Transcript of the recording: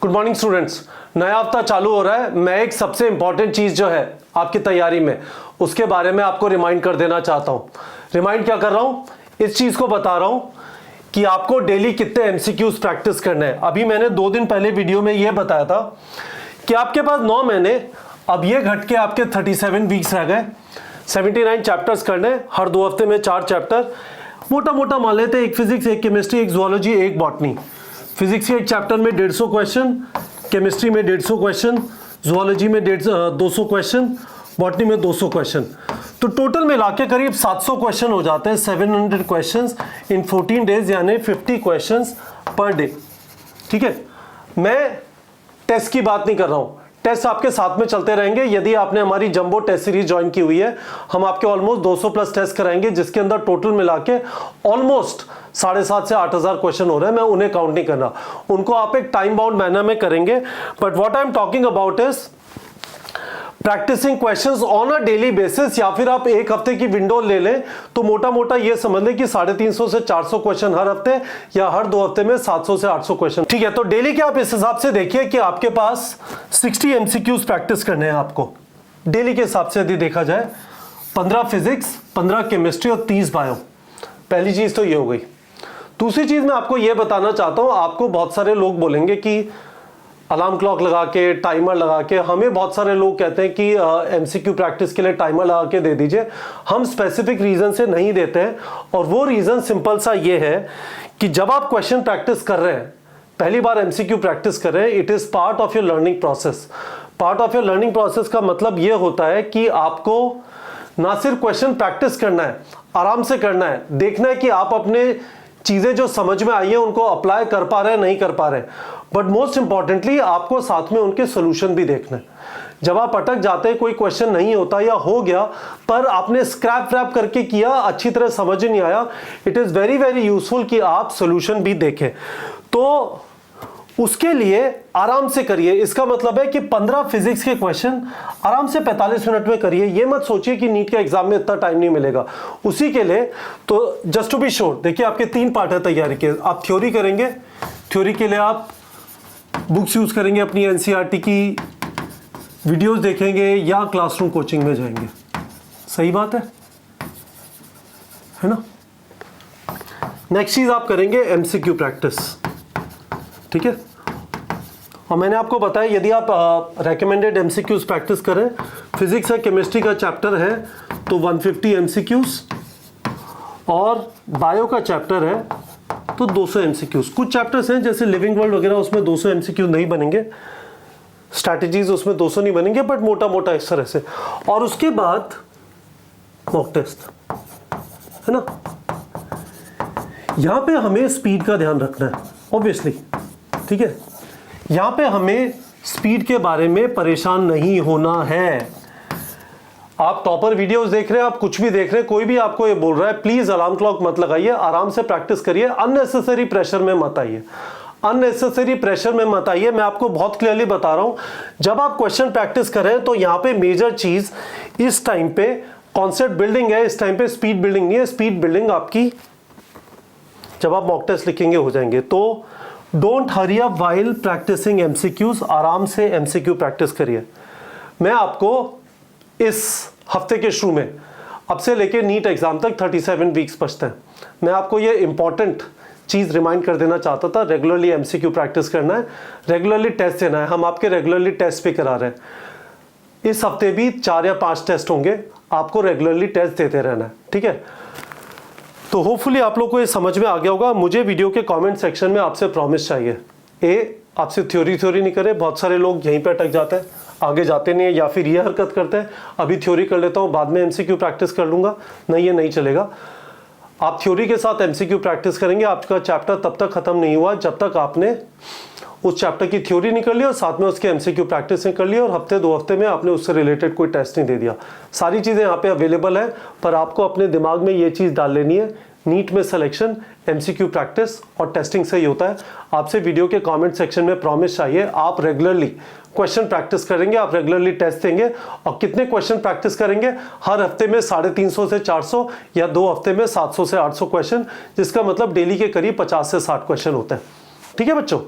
Good morning students. नया हफ्ता चालू हो रहा है। मैं एक सबसे इंपॉर्टेंट चीज़ जो है आपकी तैयारी में, उसके बारे में आपको रिमाइंड कर देना चाहता हूँ। रिमाइंड क्या कर रहा हूँ, इस चीज़ को बता रहा हूँ कि आपको डेली कितने एमसीक्यूज प्रैक्टिस करने हैं। अभी मैंने 2 दिन पहले वीडियो में ये बताया था कि आपके पास 9 महीने, अब ये घट के आपके 37 वीक्स रह गए। 79 चैप्टर्स करने, हर 2 हफ्ते में 4 चैप्टर। मोटा मोटा मान लेते हैं, एक फिजिक्स, एक केमिस्ट्री, एक जुअलॉजी, एक बॉटनी। फिजिक्स के एक चैप्टर में 150 क्वेश्चन, केमिस्ट्री में 150 क्वेश्चन, जुअलॉजी में 200 क्वेश्चन, बॉटनी में 200 क्वेश्चन। तो टोटल मिला के करीब 700 क्वेश्चन हो जाते हैं। 700 क्वेश्चंस इन 14 डेज, यानी 50 क्वेश्चंस पर डे। ठीक है, मैं टेस्ट की बात नहीं कर रहा हूं। टेस्ट आपके साथ में चलते रहेंगे। यदि आपने हमारी जंबो टेस्ट सीरीज ज्वाइन की हुई है, हम आपके ऑलमोस्ट 200 प्लस टेस्ट कराएंगे, जिसके अंदर टोटल मिला के ऑलमोस्ट 7,500 से 8,000 क्वेश्चन हो रहे हैं। मैं उन्हें काउंट नहीं कर रहा, उनको आप एक टाइम बाउंड मैनर में करेंगे। But what I am talking about is practising questions on a daily basis, या फिर आप एक हफ्ते की विंडो ले लें तो मोटा मोटा ये समझ लें कि 350 से 400 क्वेश्चन हर हफ्ते, या हर 2 हफ्ते में 700 से 800 क्वेश्चन। ठीक है, तो डेली के आप इस हिसाब से देखिए कि आपके पास 60 एमसीक्यूज प्रैक्टिस करने हैं आपको डेली के हिसाब से। यदि देखा जाए 15 फिजिक्स, 15 केमिस्ट्री और 30 बायो। पहली चीज तो ये हो गई। दूसरी चीज मैं आपको ये बताना चाहता हूं, आपको बहुत सारे लोग बोलेंगे कि अलार्म क्लॉक लगा के, टाइमर लगा के, हमें बहुत सारे लोग कहते हैं कि एमसीक्यू प्रैक्टिस के लिए टाइमर लगा के दे दीजिए। हम स्पेसिफिक रीजन से नहीं देते हैं, और वो रीजन सिंपल सा ये है कि जब आप क्वेश्चन प्रैक्टिस कर रहे हैं, पहली बार एमसीक्यू प्रैक्टिस कर रहे हैं, it is part of your learning process. Part of your learning process का मतलब ये होता है कि आपको ना सिर्फ क्वेश्चन प्रैक्टिस करना है, आराम से करना है, देखना है कि आप अपने चीजें जो समझ में आई है उनको अप्लाई कर पा रहे हैं, नहीं कर पा रहे हैं। बट मोस्ट इंपॉर्टेंटली आपको साथ में उनके सॉल्यूशन भी देखना है। जब आप अटक जाते हैं, कोई क्वेश्चन नहीं होता या हो गया पर आपने स्क्रैप व्रैप करके किया, अच्छी तरह समझ नहीं आया, it is very very useful कि आप सॉल्यूशन भी देखें। तो उसके लिए आराम से करिए। इसका मतलब है कि 15 फिजिक्स के क्वेश्चन आराम से 45 मिनट में करिए। ये मत सोचिए कि नीट के एग्जाम में इतना टाइम नहीं मिलेगा। उसी के लिए तो जस्ट टू बी श्योर, देखिए आपके 3 पार्ट है तैयारी के। आप थ्योरी करेंगे, थ्योरी के लिए आप बुक्स यूज करेंगे, अपनी एनसीईआरटी की वीडियोस देखेंगे या क्लासरूम कोचिंग में जाएंगे। सही बात है ना? नेक्स्ट चीज आप करेंगे एमसीक्यू प्रैक्टिस। ठीक है, और मैंने आपको बताया यदि आप रेकमेंडेड एमसीक्यूज प्रैक्टिस करें, फिजिक्स या केमिस्ट्री का चैप्टर है तो 150 एमसीक्यूज, और बायो का चैप्टर है तो 200 एमसीक्यूज। कुछ चैप्टर्स हैं जैसे लिविंग वर्ल्ड वगैरह, उसमें 200 एमसीक्यूज नहीं बनेंगे, स्ट्रैटेजीज उसमें 200 नहीं बनेंगे, बट मोटा मोटा इस तरह से। और उसके बाद मॉक टेस्ट है ना। यहां पे हमें स्पीड का ध्यान रखना है ऑब्वियसली। ठीक है, यहां पे हमें स्पीड के बारे में परेशान नहीं होना है। आप टॉपर वीडियोस देख रहे हैं, आप कुछ भी देख रहे हैं, कोई भी आपको ये बोल रहा है, प्लीज अलार्म क्लॉक मत लगाइए, आराम से प्रैक्टिस करिए। अननेसेसरी प्रेशर में मत आइए, अननेसेसरी प्रेशर में मत आइए। मैं आपको बहुत क्लियरली बता रहा हूं, जब आप क्वेश्चन प्रैक्टिस करें तो यहां पे मेजर चीज इस टाइम पे कॉन्सेप्ट बिल्डिंग है, इस टाइम पे स्पीड बिल्डिंग नहीं है। स्पीड बिल्डिंग आपकी जब आप मॉक टेस्ट लिखेंगे हो जाएंगे। तो don't hurry up while practising MCQs, आराम से एमसीक्यू प्रैक्टिस करिए। मैं आपको इस हफ्ते के शुरू में, अब से लेके नीट एग्जाम तक 37 वीक्स बचते हैं, मैं आपको ये इंपॉर्टेंट चीज रिमाइंड कर देना चाहता था। रेगुलरली एमसीक्यू प्रैक्टिस करना है, रेगुलरली टेस्ट देना है। हम आपके रेगुलरली टेस्ट भी करा रहे हैं। इस हफ्ते भी 4 या 5 टेस्ट होंगे, आपको रेगुलरली टेस्ट देते रहना है। ठीक है, तो होपफुली आप लोग को ये समझ में आ गया होगा। मुझे वीडियो के कमेंट सेक्शन में आपसे प्रॉमिस चाहिए, आपसे थ्योरी नहीं करे। बहुत सारे लोग यहीं पे अटक जाते हैं, आगे जाते नहीं है, या फिर ये हरकत करते हैं, अभी थ्योरी कर लेता हूँ बाद में एमसीक्यू प्रैक्टिस कर लूंगा। नहीं, ये नहीं चलेगा। आप थ्योरी के साथ एमसीक्यू प्रैक्टिस करेंगे, आपका चैप्टर तब तक खत्म नहीं हुआ जब तक आपने उस चैप्टर की थ्योरी नहीं कर ली और साथ में उसके एमसीक्यू प्रैक्टिस नहीं कर ली, और हफ्ते 2 हफ्ते में आपने उससे रिलेटेड कोई टेस्ट नहीं दे दिया। सारी चीज़ें यहाँ पे अवेलेबल है, पर आपको अपने दिमाग में ये चीज़ डाल लेनी है, नीट में सिलेक्शन एमसीक्यू प्रैक्टिस और टेस्टिंग से ही होता है। आपसे वीडियो के कमेंट सेक्शन में प्रॉमिस चाहिए, आप रेगुलरली क्वेश्चन प्रैक्टिस करेंगे, आप रेगुलरली टेस्ट देंगे। और कितने क्वेश्चन प्रैक्टिस करेंगे? हर हफ्ते में 350 से 400, या 2 हफ्ते में 700 से 800 क्वेश्चन, जिसका मतलब डेली के करीब 50 से 60 क्वेश्चन होते हैं। ठीक है बच्चों।